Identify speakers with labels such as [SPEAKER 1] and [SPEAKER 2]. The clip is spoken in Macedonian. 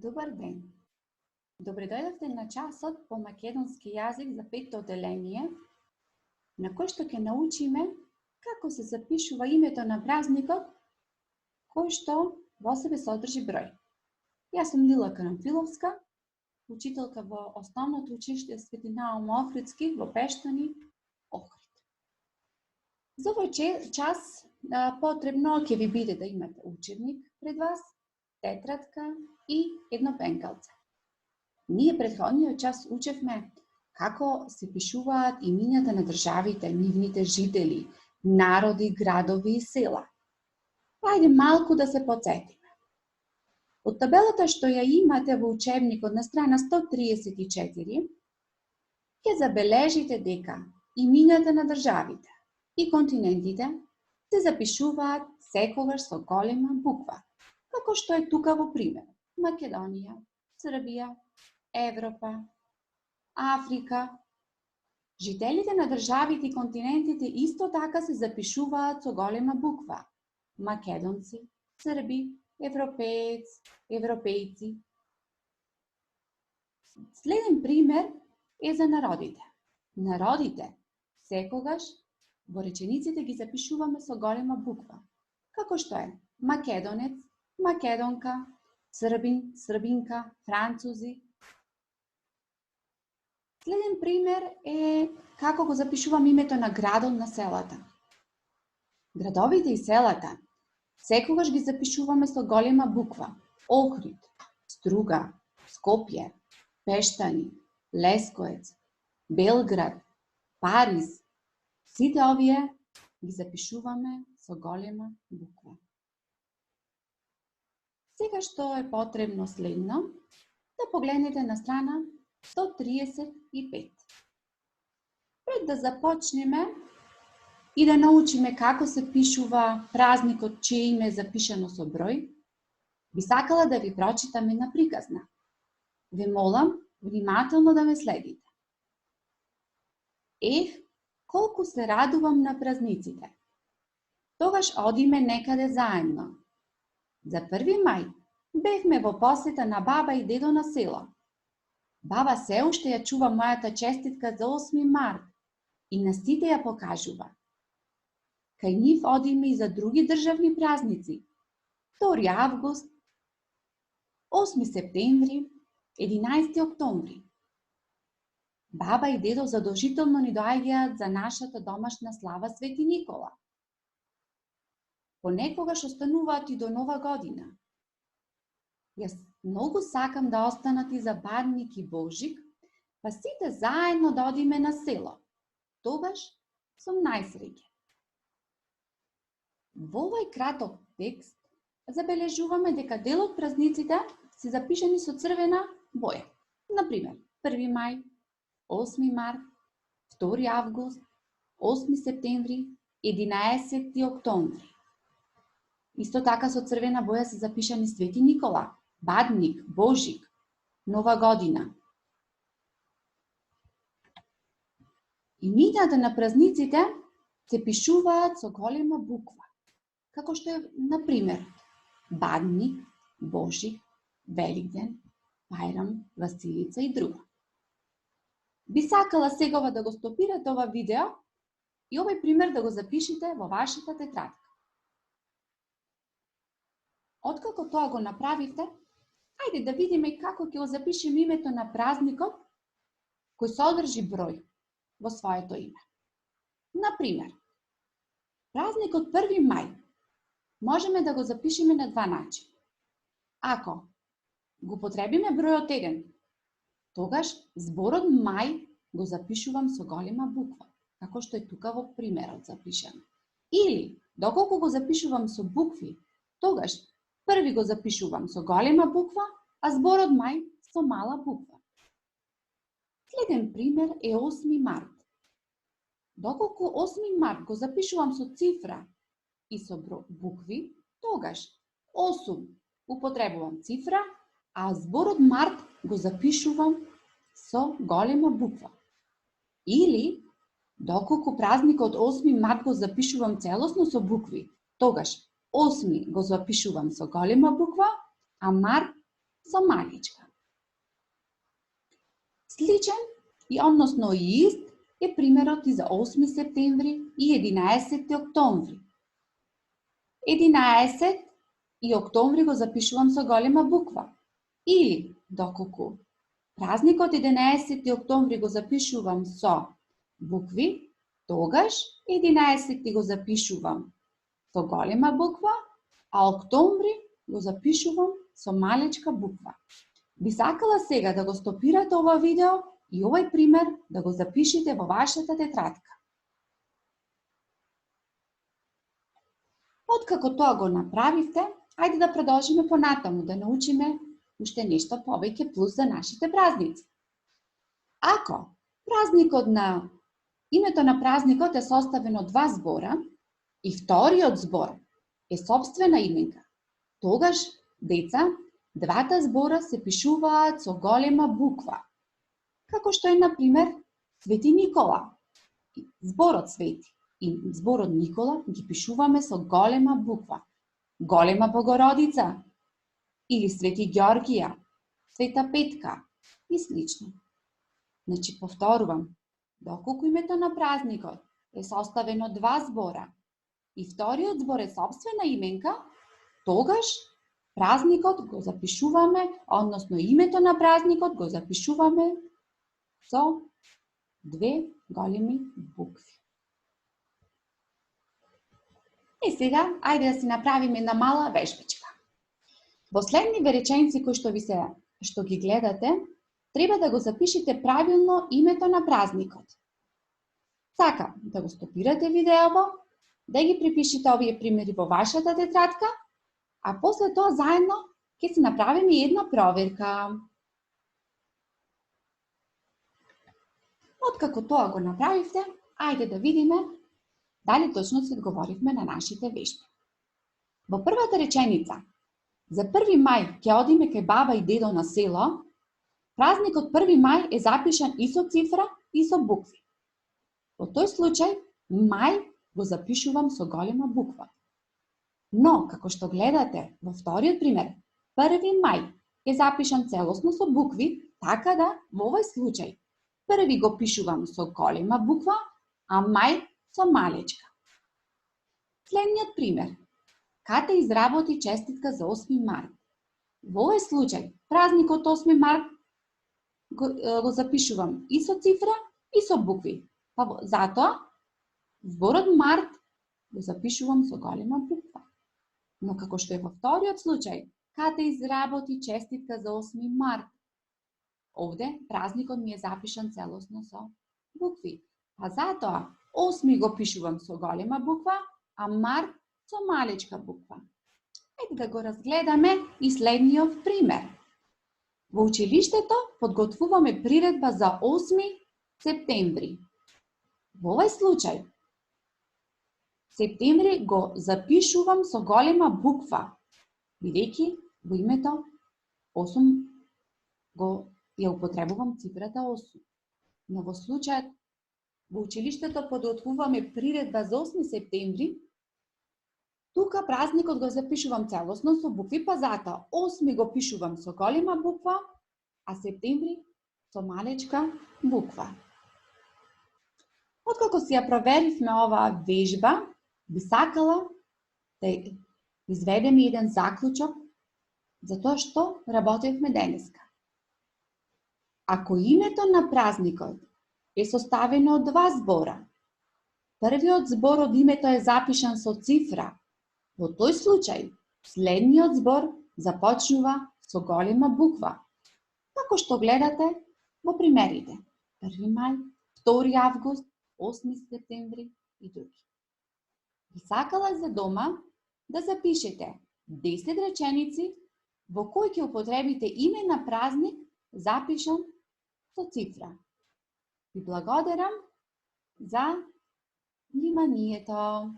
[SPEAKER 1] Добар ден! Добре дојдовте на часот по македонски јазик за 5-то одделение, на кој што ќе научиме како се запишува името на празникот кој што во себе содржи број. Јас сум Лила Карамфиловска, учителка во Основното училиште Свети Наум Охридски во Пештани, Охрид. За овој час потребно ќе ви биде да имате учебник пред вас, тетрадка и едно пенкалце. Ние претходниот час учевме како се пишуваат имињата на државите, нивните жители, народи, градови и села. Ајде малку да се потсетиме. Од табелата што ја имате во учебникот на страна 134, ќе забележите дека имињата на државите и континентите се запишуваат секогаш со голема буква, како што е тука во пример: Македонија, Србија, Европа, Африка. Жителите на државите и континентите исто така се запишуваат со голема буква: македонци, срби, европеец, европејци. Следен пример е за народите. Народите секогаш во речениците ги запишуваме со голема буква, како што е македонец, македонка, србин, србинка, французи. Следен пример е како го запишуваме името на градот на селата. Градовите и селата секогаш ги запишуваме со голема буква: Охрид, Струга, Скопје, Пештани, Лескоец, Белград, Париз. Сите овие ги запишуваме со голема буква. Сега што е потребно следно, да погледнете на страна 135. Пред да започнеме и да научиме како се пишува празникот чие име е запишано со број, би сакала да ви прочитам една приказна. Ве молам внимателно да ме следите. Колку се радувам на празниците. Тогаш одиме некаде заедно. За 1 мај бевме во посета на баба и дедо на село. Баба се уште ја чува мојата честитка за 8 март и на сите ја покажува. Кај нив одиме и за други државни празници: 2 август, 8 септември, 11 октомври. Баба и дедо задолжително ни доаѓаат за нашата домашна слава Свети Никола. Понекогаш остануваат и до Нова година. Јас многу сакам да останат и за Бадник и Божик, па сите заедно да одиме на село. Тогаш сум најсреќен. Во овој краток текст забележуваме дека дел од празниците се запишани со црвена боја. Например, 1 мај, 8 март, 2 август, 8 септември, 11 октомври. Исто така со црвена боја се запишани Свети Никола, Бадник, Божик, Нова година. Имињата на празниците се пишуваат со голема буква, како што е, например, Бадник, Божик, Великден, Бајрам, Василица и друго. Би сакала сегава да го стопирате ова видео и овој пример да го запишете во вашата тетрадка. Откако тоа го направивте, ајде да видиме како ќе го запишеме името на празникот кој содржи број во своето име. Например, празникот 1 мај можеме да го запишеме на два начина. Ако го потребиме бројот 1, тогаш зборот мај го запишувам со голема буква, како што е тука во примерот запишано. Или, доколку го запишувам со букви, тогаш први го запишувам со голема буква, а зборот мај со мала буква. Следен пример е 8 март. Доколку 8 март го запишувам со цифра и со букви, тогаш 8 употребувам цифра, а зборот март го запишувам со голема буква. Или, доколку празникот 8 март го запишувам целосно со букви, тогаш 8 го запишувам со голема буква, а март со маличка. Сличен и односно ист е примерот и за 8 септември и 11 октомври. 11 и октомври го запишувам со голема буква. Или, доколку празникот 11 октомври го запишувам со букви, тогаш 11 го запишувам со голема буква, а октомври го запишувам со малечка буква. Би сакала сега да го стопирате ова видео и овој пример да го запишете во вашата тетрадка. Откако тоа го направивте, ајде да продолжиме понатаму, да научиме уште нешто повеќе плюс за нашите празници. Ако празникот на името на празникот е составено од два збора и вториот збор е сопствена именка, тогаш, деца, двата збора се пишуваат со голема буква. Како што е, например, Свети Никола. Зборот Свети и зборот Никола ги пишуваме со голема буква. Голема Богородица или Свети Ѓоргија, Света Петка и слично. Значи, повторувам, доколку името на празникот е составено од два збора и вториот збор е сопствена именка, тогаш празникот го запишуваме, односно името на празникот го запишуваме со две големи букви. И сега, ајде да си направиме една мала вежбичка. Во следниве реченици кои што ги гледате, треба да го запишете правилно името на празникот. Сакам да го стопирате видеото, да ги припишете овие примери во вашата тетрадка, а после тоа заедно ќе си направиме една проверка. Откако тоа го направивте, ајде да видиме дали точно се одговоривме на нашите вежби. Во првата реченица, за 1. мај ќе одиме кај баба и дедо на село, празникот 1. мај е запишан и со цифра и со букви. Во тој случај, мај го запишувам со голема буква. Но, како што гледате во вториот пример, 1. мај е запишан целосно со букви, така да во овој случај први го пишувам со голема буква, а мај со малечка. Следниот пример. Кате изработи честитка за 8. март. Во овој случај, празникот 8. март го запишувам и со цифра и со букви. Затоа, зборот март го запишувам со голема буква. Но како што е во вториот случај, Кате изработи честитка за 8. март. Овде празникот ми е запишан целосно со букви. А затоа 8 го пишувам со голема буква, а март со малечка буква. Ајде да го разгледаме и следниот пример. Во училиштето подготвуваме приредба за 8 септември. Во овој случај, септември го запишувам со голема буква, бидејќи во името 8 ја употребувам цифрата 8. Но во случајот во училиштето подготвуваме приредба за 8 септември, тука празникот го запишувам целосно со букви, па затоа 8 го пишувам со голема буква, а септември со малечка буква. Откако си ја проверивме оваа вежба, би сакала да изведеме еден заклучок за тоа што работевме денеска. Ако името на празникот е составено од два збора, првиот збор од името е запишан со цифра, во тој случај следниот збор започнува со голема буква. Како што гледате во примерите 1. мај, 2. август, 8. септември и други. Би сакала за дома да запишете 10 реченици во кои ќе употребите име на празник запишан со цифра. Ви благодарам за вниманието.